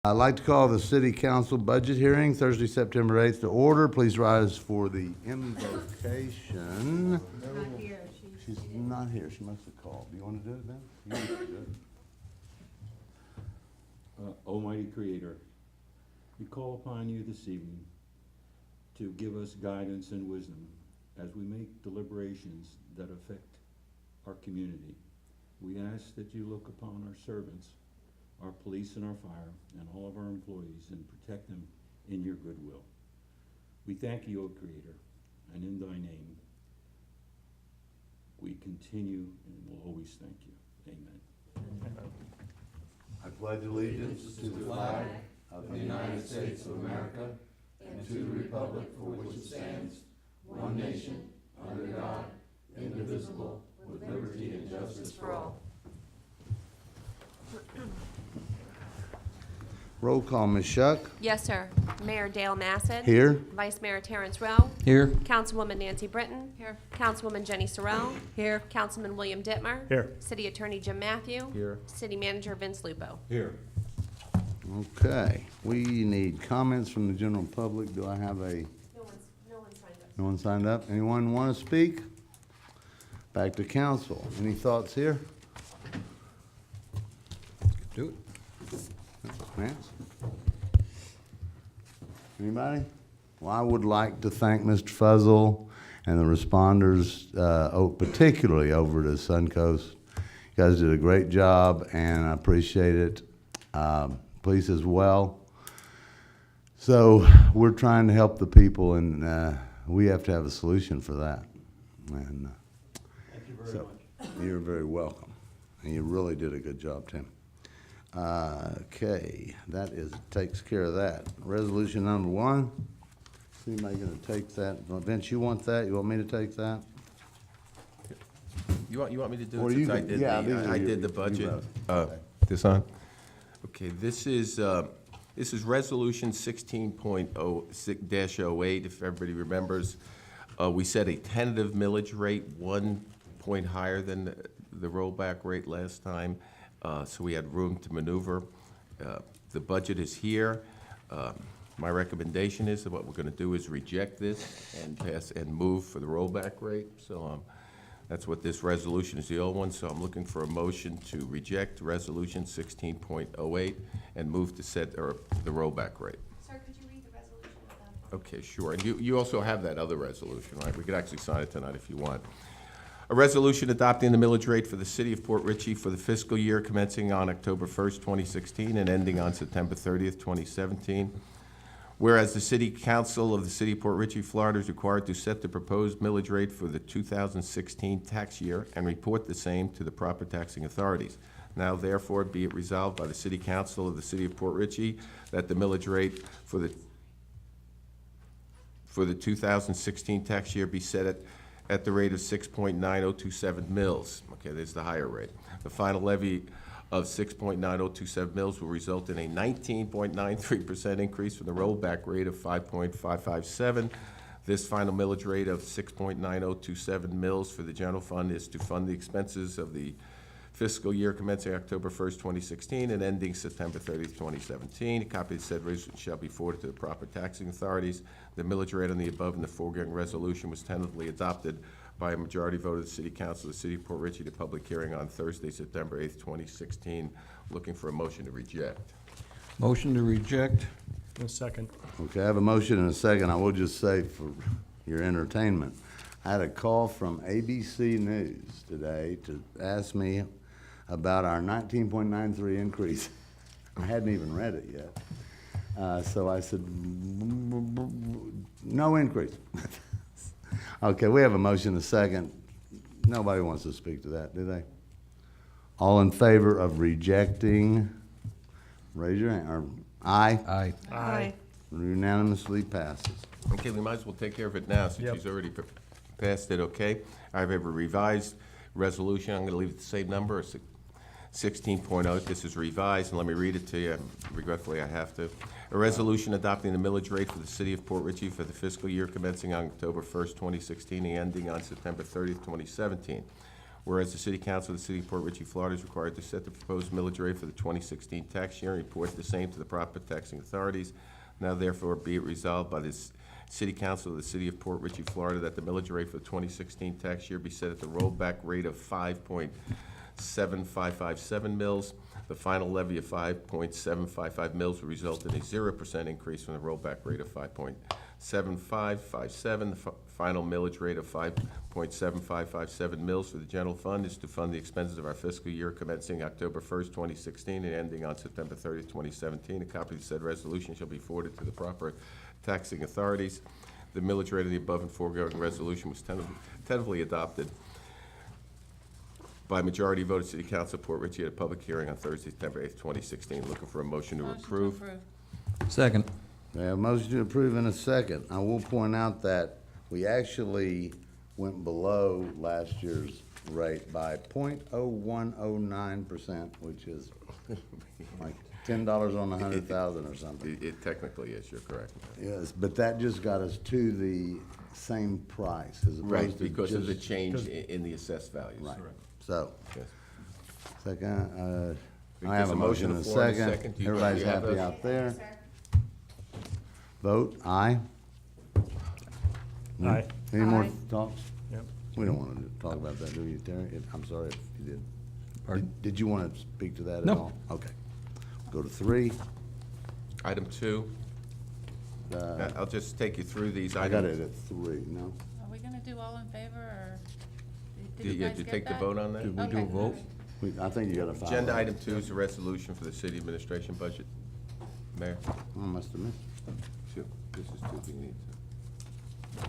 I'd like to call the City Council budget hearing Thursday, September 8th to order. Please rise for the invocation. Not here. She's not here. She must have called. Do you want to do it, Ben? You want to do it? Almighty Creator, we call upon you this evening to give us guidance and wisdom as we make deliberations that affect our community. We ask that you look upon our servants, our police and our fire, and all of our employees, and protect them in your goodwill. We thank you, O Creator, and in thy name we continue and will always thank you. Amen. I pledge allegiance to the flag of the United States of America and to the republic for which it stands, one nation, under God, indivisible, with liberty and justice for all. Roll call, Ms. Shuck. Yes, sir. Mayor Dale Massett. Here. Vice Mayor Terrence Rowe. Here. Councilwoman Nancy Britton. Here. Councilwoman Jenny Sorrell. Here. Councilman William Dittmer. Here. City Attorney Jim Matthew. Here. City Manager Vince Lupo. Here. Okay, we need comments from the general public. Do I have a, No one signed up. no one signed up? Anyone want to speak? Back to council. Any thoughts here? Do it. Nance? Anybody? Well, I would like to thank Mr. Fuzzle and the responders, particularly over to Suncoast. You guys did a great job, and I appreciate it. Police as well. So we're trying to help the people, and we have to have a solution for that. And Thank you very much. you're very welcome. And you really did a good job, Tim. Okay, takes care of that. Resolution number 1. Is anybody gonna take that? Vince, you want that? You want me to take that? You want me to do Or it you since I can- did yeah, these are I your- did the you budget? both. This on? Okay, this is resolution 16.0-08, if everybody remembers. We set a tentative millage rate 1 point higher than the rollback rate last time, so we had room to maneuver. The budget is here. My recommendation is that what we're gonna do is reject this and pass and move for the rollback rate. So that's what this resolution is, the old one, so I'm looking for a motion to reject resolution 16.08 and move to set the rollback rate. Sir, could you read the resolution at that point? Okay, sure, and you also have that other resolution, right? We could actually sign it tonight if you want. A resolution adopting the millage rate for the city of Port Richey for the fiscal year commencing on October 1st, 2016 and ending on September 30th, 2017. Whereas the City Council of the City of Port Richey, Florida is required to set the proposed millage rate for the 2016 tax year and report the same to the proper taxing authorities. Now therefore be it resolved by the City Council of the City of Port Richey that the millage rate for the 2016 tax year be set at the rate of 6.9027 mils. Okay, there's the higher rate. The final levy of 6.9027 mils will result in a 19.93% increase from the rollback rate of 5.557. This final millage rate of 6.9027 mils for the general fund is to fund the expenses of the fiscal year commencing October 1st, 2016 and ending September 30th, 2017. A copy of said resolution shall be forwarded to the proper taxing authorities. The millage rate on the above and the foregoing resolution was tentatively adopted by a majority vote of the City Council of the City of Port Richey to public hearing on Thursday, September 8th, 2016. Looking for a motion to reject. Motion to reject. A second. Okay, I have a motion and a second. I will just say for your entertainment, I had a call from ABC News today to ask me about our 19.93 increase. I hadn't even read it yet. So I said, no increase. Okay, we have a motion, a second. Nobody wants to speak to that, do they? All in favor of rejecting, raise your hand, or aye? Aye. Aye. Unanimously passes. Okay, we might as well take care of it now since Yep. she's already passed it, okay? I have a revised resolution. I'm going to leave it the same number, 16.0. This is revised, and let me read it to you. Regretfully, I have to. A resolution adopting the millage rate for the City of Port Richey for the fiscal year commencing on October 1st, 2016 and ending on September 30th, 2017. Whereas the City Council of the City of Port Richey, Florida is required to set the proposed millage rate for the 2016 tax year and report the same to the proper taxing authorities. Now therefore be it resolved by this City Council of the City of Port Richey, Florida, that the millage rate for the 2016 tax year be set at the rollback rate of 5.7557 mils. The final levy of 5.755 mils will result in a 0% increase from the rollback rate of 5.7557. The final millage rate of 5.7557 mils for the general fund is to fund the expenses of our fiscal year commencing October 1st, 2016 and ending on September 30th, 2017. A copy of said resolution shall be forwarded to the proper taxing authorities. The millage rate of the above and foregoing resolution was tentatively adopted by majority vote of City Council of Port Richey at a public hearing on Thursday, September 8th, 2016. Looking for a motion to approve. Second. We have a motion to approve in a second. I will point out that we actually went below last year's rate by 0.0109%, which is like $10 on 100,000 or something. It technically is, you're correct. Yes, but that just got us to the same price as Right, opposed to because of the just- change in the assessed values. Right, so, Yes. second, I There's have a a motion motion and on a the floor and a second. second. Do you- Everybody's do you have happy those? out there? Vote, aye. Aye. Any more Aye. talks? Yep. We don't want to talk about that, do you, Terry? I'm sorry if you did. Pardon? Did you want to speak to that at No. all? Okay. Go to 3. Item 2, I'll just take you through these I got items. it at 3, no? Are we gonna do all in favor, or did Did you guys you get take the that? vote on that? Did we do a Okay. vote? I think you got to file. Agenda that. item 2 is a resolution for the city administration budget. Mayor, I must have missed. shoot, this is 2 we need to.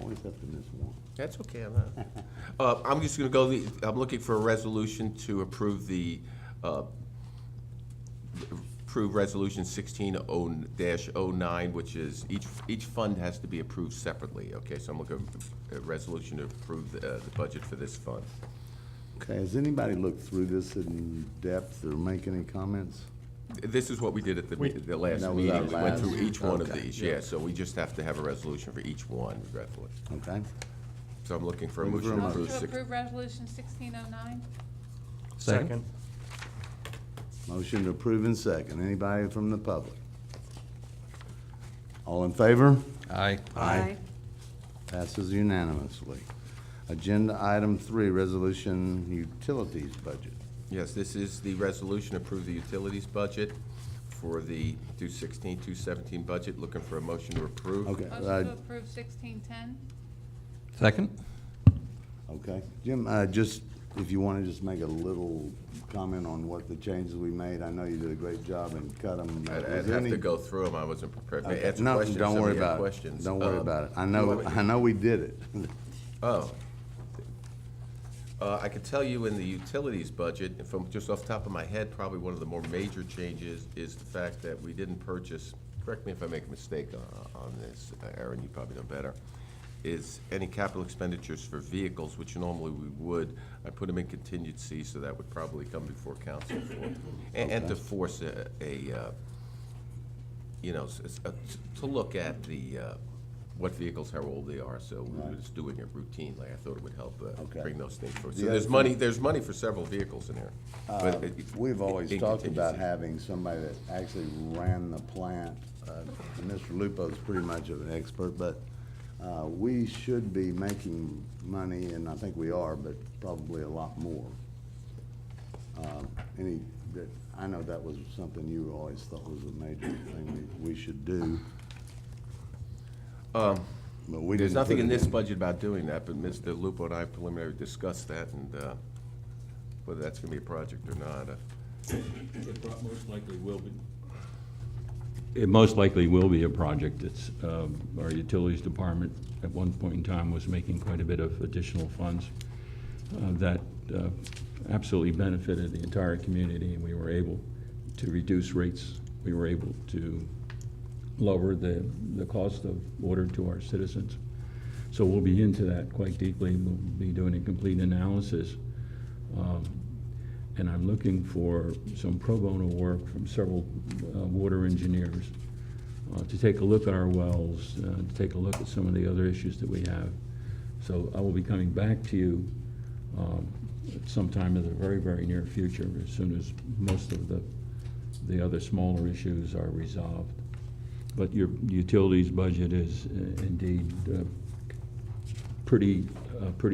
Always have to miss one. That's okay, I'm not. I'm just gonna go, I'm looking for a resolution to approve the, approve resolution 16-09, which is, each fund has to be approved separately, okay? So I'm looking at a resolution to approve the budget for this fund. Okay, has anybody looked through this in depth or make any comments? This is what we did at the last That was meeting, our we went through last- each one of okay. these, yeah, so we just have to have a resolution for each one, regretfully. Okay, So I'm looking for a Looking for motion a to Motion approve to six. approve resolution 1609? Second. motion to approve in second. Anybody from the public? All in favor? Aye. Aye. Passes unanimously. Agenda item 3, resolution utilities budget. Yes, this is the resolution to approve the utilities budget for the 216-217 budget. Looking for a motion to approve. Okay, Motion to approve 1610? Second. okay. Jim, just, if you want to just make a little comment on what the changes we made. I know you did a great job and cut them. I'd have to go through them, I wasn't prepared. May I answer No, questions? don't worry Somebody had about it. questions. Don't worry about it. I you want me- know we did it. Oh. I could tell you in the utilities budget, if I'm just off the top of my head, probably one of the more major changes is the fact that we didn't purchase, correct me if I make a mistake on this, Aaron, you probably know better, is any capital expenditures for vehicles, which normally we would, I put them in contingency, so that would probably come before council for, and to force to look at the, what vehicles, how old they are, so we were just doing it routinely. I thought it would help Okay. bring those things forward. The So other there's money for several vehicles in here. but We've always in talked about contingency. having somebody that actually ran the plant. Mr. Lupo's pretty much of an expert, but we should be making money, and I think we are, but probably a lot more. I know that was something you always thought was a major thing we should do. But we There's didn't nothing put in it this budget about doing that, but Mr. Lupo and I preliminarily discussed that, and whether that's gonna be a project or not. It most likely will be. It most likely will be a project. It's, our utilities department at one point in time was making quite a bit of additional funds that absolutely benefited the entire community, and we were able to reduce rates. We were able to lower the cost of water to our citizens. So we'll be into that quite deeply. We'll be doing a complete analysis. And I'm looking for some pro bono work from several water engineers to take a look at our wells, to take a look at some of the other issues that we have, So I will be coming back to you sometime in the very, very near future, as soon as most of the other smaller issues are resolved. But your utilities budget is indeed pretty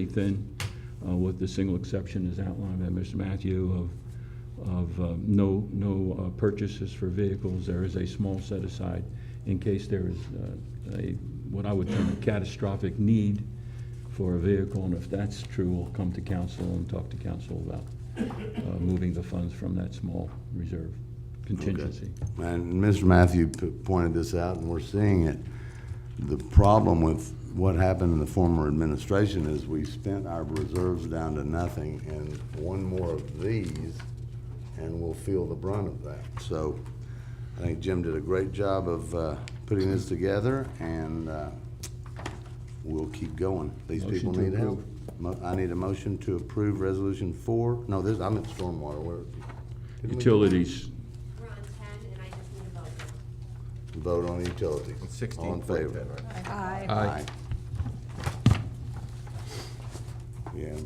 thin, with the single exception as outlined by Mr. Matthew of no purchases for vehicles. There is a small set aside in case there is what I would term a catastrophic need for a vehicle, and if that's true, we'll come to council and talk to council about moving the funds from that small reserve contingency. And Mr. Matthew pointed this out, and we're seeing it. The problem with what happened in the former administration is we spent our reserves down to nothing, and one more of these, and we'll feel the brunt of that. So I think Jim did a great job of putting this together, and we'll keep going. These Motion people to need help. I need a motion to approve Resolution 4. No, this, I'm at stormwater. Where? didn't we Utilities, We're on 10, and I just need a vote. Vote on the utilities. All in 16, favor? 10, right? Aye. Yeah.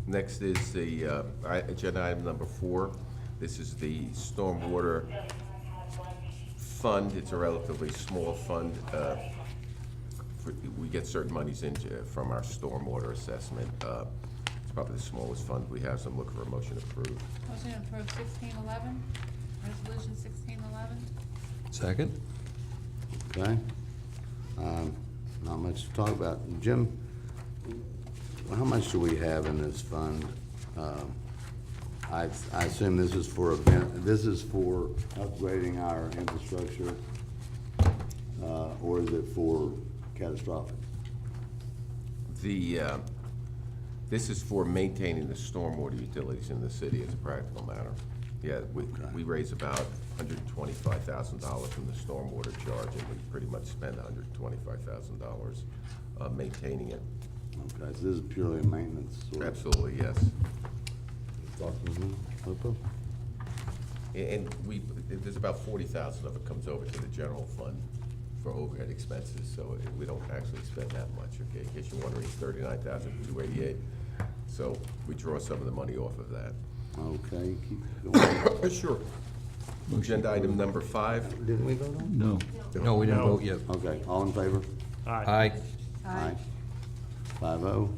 Next is the agenda item number 4. This is the stormwater fund. It's a relatively small fund. We get certain monies in from our stormwater assessment. It's probably the smallest fund we have, so I'm looking for a motion to approve. Motion to approve 1611, resolution 1611. Second? Okay. Not much to talk about. Jim, how much do we have in this fund? I assume this is for this is for upgrading our infrastructure, or is it for catastrophic? This is for maintaining the stormwater utilities in the city as a practical matter. Yeah, we raise about $125,000 from the stormwater charge, and we pretty much spend $125,000 maintaining it. Okay, so this is purely a maintenance sort of. Absolutely, yes. Lupo? And there's about 40,000 of it comes over to the general fund for overhead expenses, so we don't actually spend that much, okay? In case you're wondering, it's 39,288. So we draw some of the money off of that. Okay, keep going. Sure. Agenda item number 5. Didn't we vote on no. No, we didn't vote yet. it? Okay, all in favor? Aye. Aye. 5-0.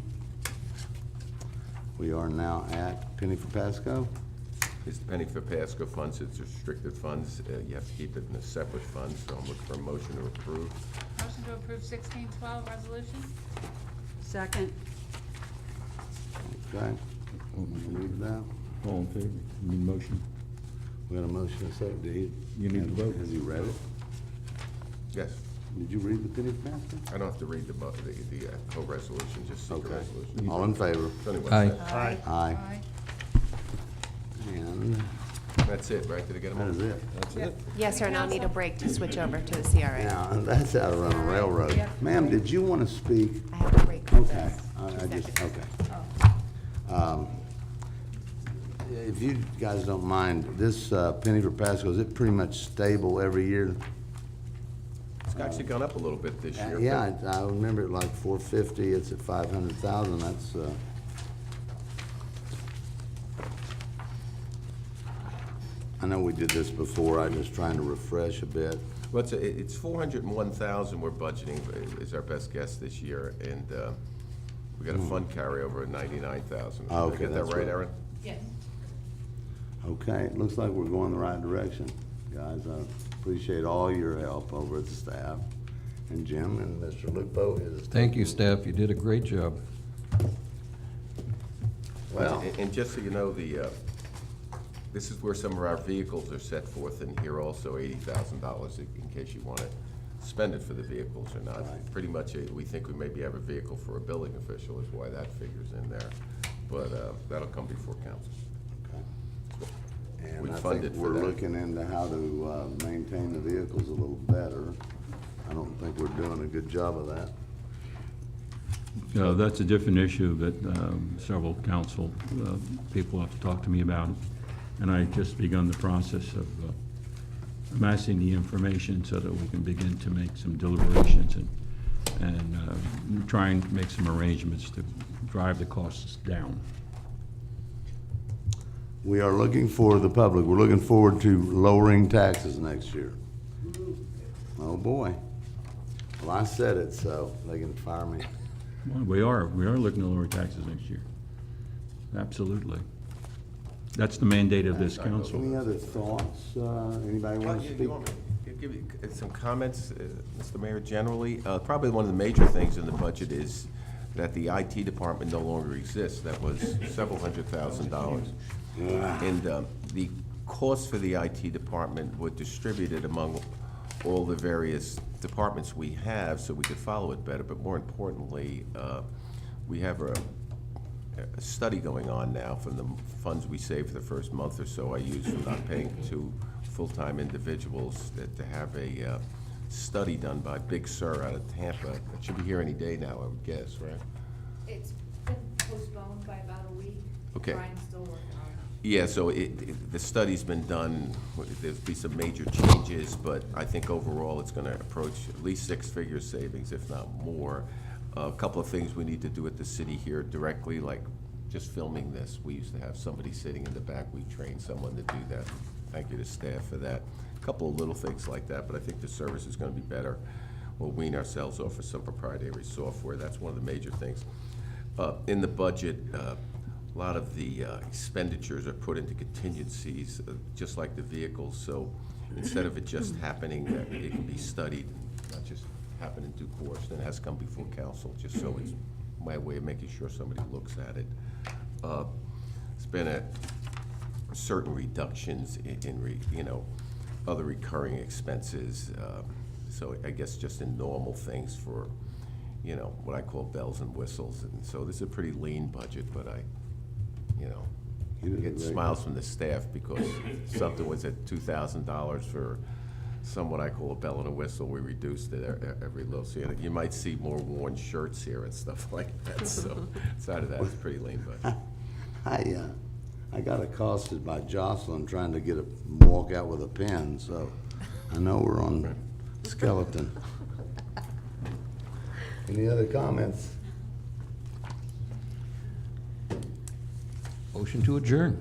We are now at Penny for Pasco. It's the penny for Pasco funds, it's restricted funds. You have to keep it in a separate fund, so I'm looking for a motion to approve. Motion to approve 1612, resolution. Second. Okay. Read that. All in favor? Need a motion? We got a motion and a second. Did he? You need to vote. Has he read it? Yes, Did you read the Penny for Pasco? I don't have to read the whole resolution, just see the Okay. resolution. All in favor? It's only one Aye. sentence. Aye. Aye. And That's it, right? Did I get them all? that is it. That's it. Yes, sir, and I'll need a break to switch over to the CRA. Now, that's how to run a railroad. Ma'am, did you want to speak? I have a break for Okay, this. I just, okay. If you guys don't mind, this Penny for Pasco, is it pretty much stable every year? It's actually gone up a little bit this year. Yeah, I remember it like 450, it's at 500,000, that's, I know we did this before, I'm just trying to refresh a bit. Well, it's 401,000 we're budgeting, is our best guess this year, and we got a fund carryover of 99,000. Oh, Did okay, I get that that's right, right. Aaron? Yes. Okay, it looks like we're going the right direction. Guys, I appreciate all your help over at the staff. And Jim and Mr. Lupo is. Thank you, staff. You did a great job. Well, And just so you know, this is where some of our vehicles are set forth in here also, $80,000 in case you want to spend it for the vehicles or not. Right. Pretty much, we think we maybe have a vehicle for a building official is why that figure's in there. But that'll come before council. and we I funded think for we're that. looking into how to maintain the vehicles a little better. I don't think we're doing a good job of that. That's a different issue that several council people have to talk to me about. And I just begun the process of amassing the information so that we can begin to make some deliberations and and try and make some arrangements to drive the costs down. We are looking for the public, we're looking forward to lowering taxes next year. Oh, boy. Well, I said it, so they can fire me. Well, we are looking to lower taxes next year. Absolutely. That's the mandate of this council. Any other thoughts? Anybody want to You speak? want me to give you some comments, Mr. Mayor, generally? Probably one of the major things in the budget is that the IT department no longer exists. That was several $100,000. And the costs for the IT department were distributed among all the various departments we have so we could follow it better. But more importantly, we have a study going on now from the funds we saved for the first month or so I used from not paying two full-time individuals to have a study done by Big Sur out of Tampa. It should be here any day now, I would guess, right? It's been postponed by about a week. Okay. Brian's still working on it. Yeah, so the study's been done, there'll be some major changes, but I think overall it's gonna approach at least six-figure savings, if not more. A couple of things we need to do at the city here directly, like just filming this. We used to have somebody sitting in the back, we trained someone to do that. Thank you to staff for that. A couple of little things like that, but I think the service is gonna be better. We'll wean ourselves off of some proprietary software, that's one of the major things. In the budget, a lot of the expenditures are put into contingencies, just like the vehicles, so instead of it just happening, it can be studied, not just happen in due course, then it has to come before council, just so it's my way of making sure somebody looks at it. It's been a certain reductions in other recurring expenses, so I guess just in normal things for, what I call bells and whistles, and so this is a pretty lean budget, but I get smiles from the staff because something was at $2,000 for some what I call a bell and a whistle. We reduced it every little, so you might see more worn shirts here and stuff like that, so outside of that, it's pretty lean budget. I got accosted by Jocelyn trying to get a walk out with a pen, so I know we're on skeleton. Any other comments? Motion to adjourn.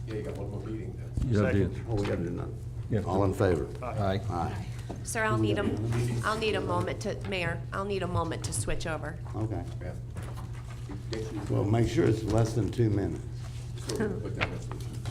Yeah, you got one more meeting then. Yeah, the- Oh, we gotta do none. Yeah. All in favor? Aye. Aye. Sir, I'll need a moment to, Mayor, I'll need a moment to switch over. Okay. Yeah. Well, make sure it's less than 2 minutes. So we'll put that resolution